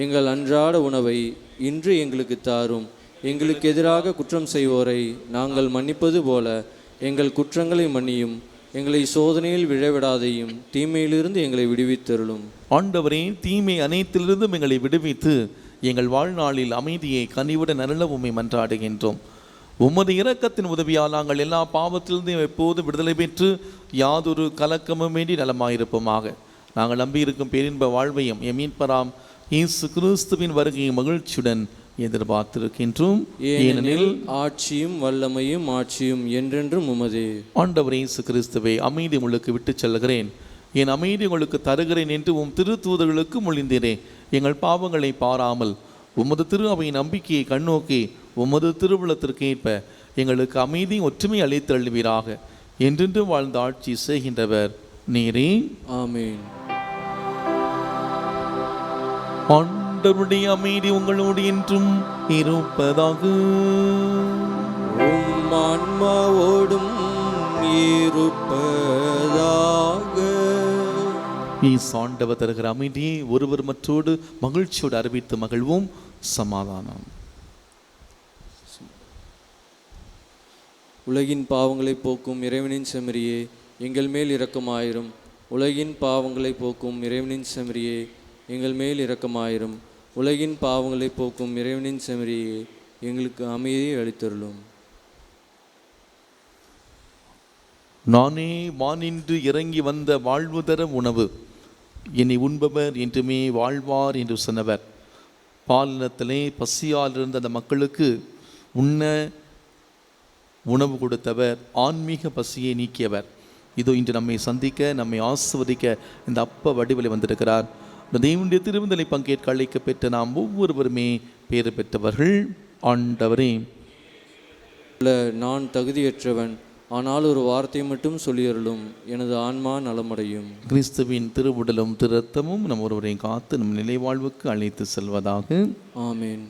எங்கள் அன்றாட உணவை இன்று எங்களுக்கு தாரும். எங்களுக்கு எதிராக குற்றம் செய்வோரை நாங்கள் மன்னிப்பது போல எங்கள் குற்றங்களை மன்னியும். எங்களை சோதனையில் விழவிடாதையும் தீமையிலிருந்து எங்களை விடுவித்தருளும். ஆண்டவரே, தீமை அனைத்திலிருந்தும் எங்களை விடுவித்து எங்கள் வாழ்நாளில் அமைதியை கனிவுடன் அருள உம்மை மன்றாடுகின்றோம். உமது இரக்கத்தின் உதவியால் நாங்கள் எல்லா பாவத்திலிருந்தும் எப்போதும் விடுதலை பெற்று யாதொரு கலக்கமும் வேண்டி நலமாயிருப்போமாக. நாங்கள் நம்பியிருக்கும் பேரின்ப வாழ்வையும் எம் மீட்பராம் இயேசு கிறிஸ்துவின் வருகையை மகிழ்ச்சியுடன் எதிர்பார்த்திருக்கின்றோம். ஏனெனில் ஆட்சியும் வல்லமையும் ஆட்சியும் என்றென்றும் உமதே. ஆண்டவர் இயேசு கிறிஸ்துவை, அமைதி உங்களுக்கு விட்டு செல்கிறேன், என் அமைதி உங்களுக்கு தருகிறேன் என்று உம் திருத்தூதர்களுக்கு மொழிந்தேன். எங்கள் பாவங்களை பாராமல் உமது திரு அவை நம்பிக்கையை கண்ணோக்கி உமது திருவுளத்திற்கு ஏற்ப எங்களுக்கு அமைதி ஒற்றுமை அளித்து அழுவீராக. என்றென்று வாழ்ந்த ஆட்சி செய்கின்றவர் நீரே. ஆமீன். ஆண்டவருடைய அமைதி உங்களோடு என்றும் இருப்பதாக. உம் ஆன்மாவோடும் இருப்பதாக. ஆண்டவர் தருகிற அமைதியை ஒருவர் மற்றோடு மகிழ்ச்சியோடு அறிவித்து மகிழ்வோம். சமாதானம். உலகின் பாவங்களை போக்கும் இறைவனின் செம்மறியே, எங்கள் மேல் இரக்கமாயிரும். உலகின் பாவங்களை போக்கும் இறைவனின் செம்மறியே, எங்கள் மேல் இரக்கமாயிரும். உலகின் பாவங்களை போக்கும் இறைவனின் செம்மறியே, எங்களுக்கு அமைதியை அளித்தருளும். நானே வானின்று இறங்கி வந்த வாழ்வு தர உணவு, என்னை உண்பவர் என்றுமே வாழ்வார் என்று சொன்னவர். பாலினத்திலே பசியால் இருந்த அந்த மக்களுக்கு உண்ண உணவு கொடுத்தவர், ஆன்மீக பசியை நீக்கியவர். இதோ இன்று நம்மை சந்திக்க, நம்மை ஆசிர்வதிக்க இந்த அப்ப வடிவில் வந்திருக்கிறார். தேவனுடைய திருவிருந்தலை பங்கேற்க அழைக்க பெற்ற நாம் ஒவ்வொருவருமே பேறு பெற்றவர்கள். ஆண்டவரே, நான் தகுதியற்றவன், ஆனால் ஒரு வார்த்தை மட்டும் சொல்லியருளும், எனது ஆன்மா நலமடையும். கிறிஸ்துவின் திருவுடலும் திருரத்தமும் நம் ஒருவரையும் காத்து நம் நிலைவாழ்வுக்கு அழைத்து செல்வதாக. ஆமீன்.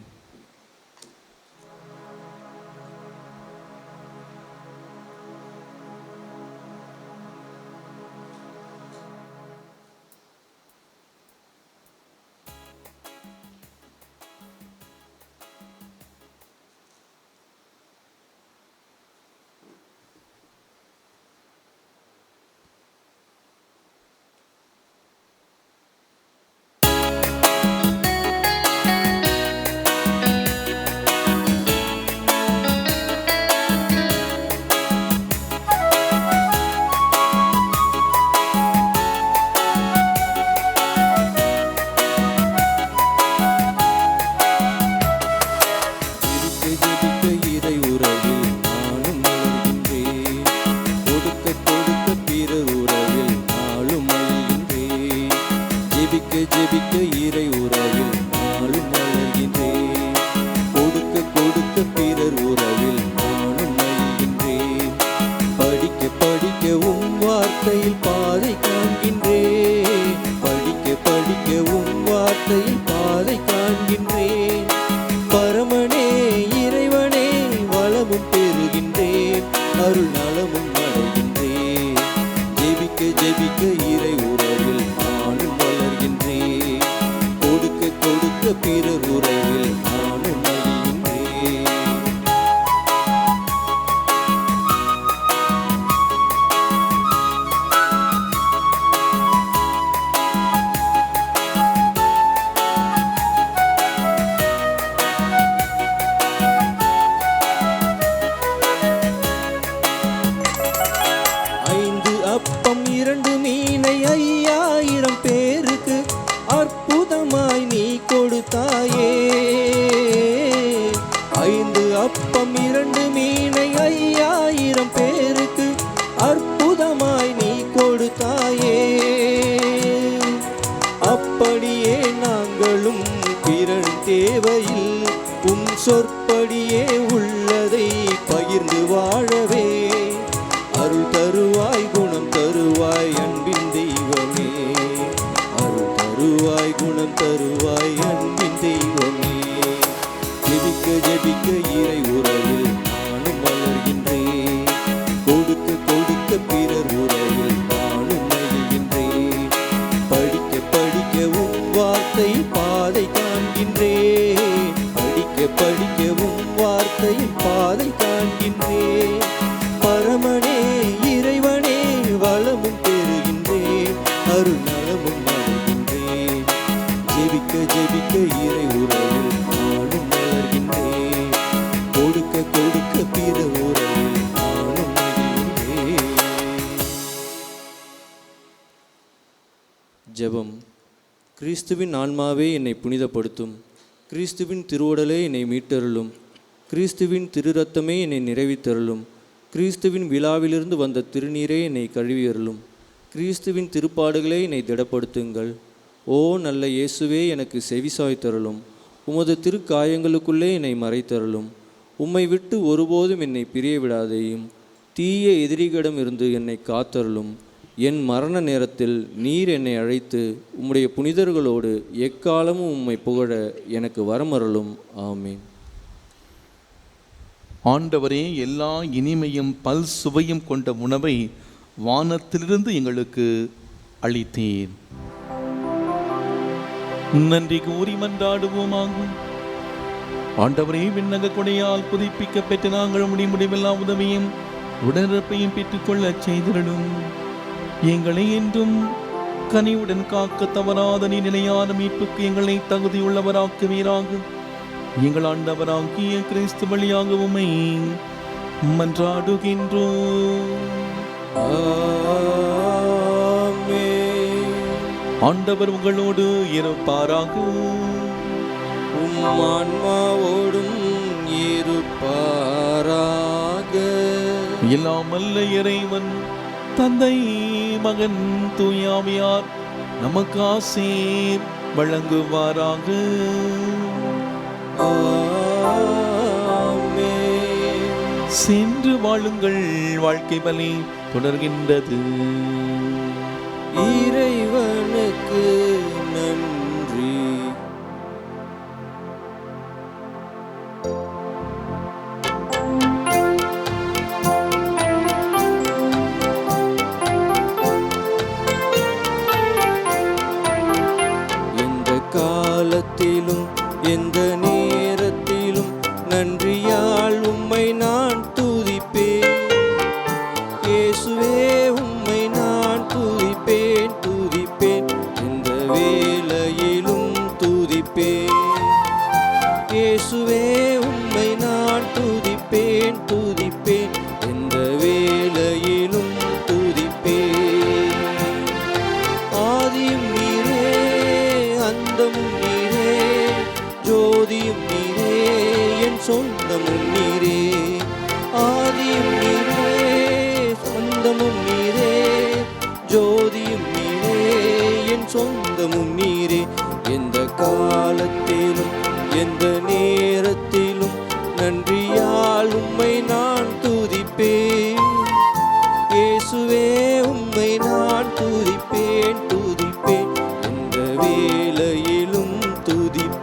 வாழ்க்கையில் உம் சொற்படியே உள்ளதை பகிர்ந்து வாழவே அருள் தருவாய், குணம் தருவாய் அன்பின் தெய்வமே. அருள் தருவாய், குணம் தருவாய் அன்பின் தெய்வமே. ஜெபிக்க ஜெபிக்க இறை உறவில் நானும் வளர்கின்றேன். கொடுக்க கொடுக்க பிறர் உறவில் நானும் மகிழ்கின்றேன். படிக்க படிக்க உம் வார்த்தை பாதை காண்கின்றேன். படிக்க படிக்க உம் வார்த்தை பாதை காண்கின்றேன். பரமனே இறைவனே வளமும் பெறுகின்றேன், அருள் நலமும் அடைகின்றேன். ஜெபிக்க ஜெபிக்க இறை உறவில் நானும் வளர்கின்றேன். கொடுக்க கொடுக்க பிற உறவில் நானும் மகிழ்கின்றேன். ஜெபம். கிறிஸ்துவின் ஆன்மாவே என்னை புனிதப்படுத்தும். கிறிஸ்துவின் திருவுடலே என்னை மீட்டருளும். கிறிஸ்துவின் திருரத்தமே என்னை நிறைவித்தருளும். கிறிஸ்துவின் விழாவிலிருந்து வந்த திருநீரே என்னை கழுவியருளும். கிறிஸ்துவின் திருப்பாடுகளே என்னை திடப்படுத்துங்கள். ஓ நல்ல இயேசுவே, எனக்கு செவிசாய்த்தருளும். உமது திருக்காயங்களுக்குள்ளே என்னை மறைத்தருளும். உம்மை விட்டு ஒருபோதும் என்னை பிரிய விடாதேயும். தீய எதிரிகளிடம் இருந்து என்னை காத்தருளும். என் மரண நேரத்தில் நீர் என்னை அழைத்து உம்முடைய புனிதர்களோடு எக்காலமும் உம்மை புகழ எனக்கு வரமருளும். ஆமீன். ஆண்டவரே, எல்லா இனிமையும் பல் சுவையும் கொண்ட உணவை வானத்திலிருந்து எங்களுக்கு அளித்தீர். நன்றி கூறி மன்றாடுவோமாகும். ஆண்டவரே, விண்ணக கொடையால் புதுப்பிக்க பெற்ற நாங்கள் முடிவில்லா உதவியும் உடனிருப்பையும் பெற்றுக்கொள்ள செய்திருளும். எங்களை என்றும் கனிவுடன் காக்க தவறாத நிலையான மீட்புக்கு எங்களை தகுதியுள்ளவராக்குவீராக. எங்கள் ஆண்டவராகிய கிறிஸ்து வழியாக உம்மை மன்றாடுகின்றோம். ஆண்டவர் உங்களோடு இருப்பாராக. உம் ஆன்மாவோடும் இருப்பாராக. எல்லாம் வல்ல இறைவன் தந்தை, மகன், தூயாவியார் நமக்கு ஆசீர் வழங்குவாராக. சென்று வாழுங்கள், வாழ்க்கை பலி தொடர்கின்றது. இறைவனுக்கு நன்றி. எந்த காலத்திலும் எந்த நேரத்திலும் நன்றியால் உம்மை நான் துதிப்பேன். இயேசுவே, உம்மை நான் துதிப்பேன் துதிப்பேன். எந்த வேளையிலும் துதிப்பேன். இயேசுவே, உம்மை நான் துதிப்பேன் துதிப்பேன். எந்த வேளையிலும் துதிப்பேன். ஆதியும் நீரே, அந்தமும் நீரே, ஜோதியும் நீரே, என் சொந்தமும் நீரே. ஆதியும் நீரே, சொந்தமும் நீரே, ஜோதியும் நீரே, என் சொந்தமும் நீரே. எந்த காலத்திலும் எந்த நேரத்திலும் நன்றியால் உம்மை நான் துதிப்பேன். இயேசுவே, உம்மை நான் துதிப்பேன் துதிப்பேன். எந்த வேளையிலும் துதிப்பேன்.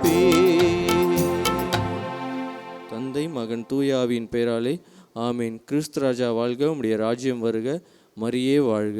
தந்தை, மகன், தூயாவின் பெயராலே ஆமீன். கிறிஸ்து ராஜா வாழ்க. உம்முடைய ராஜ்யம் வருக. மரியே வாழ்க.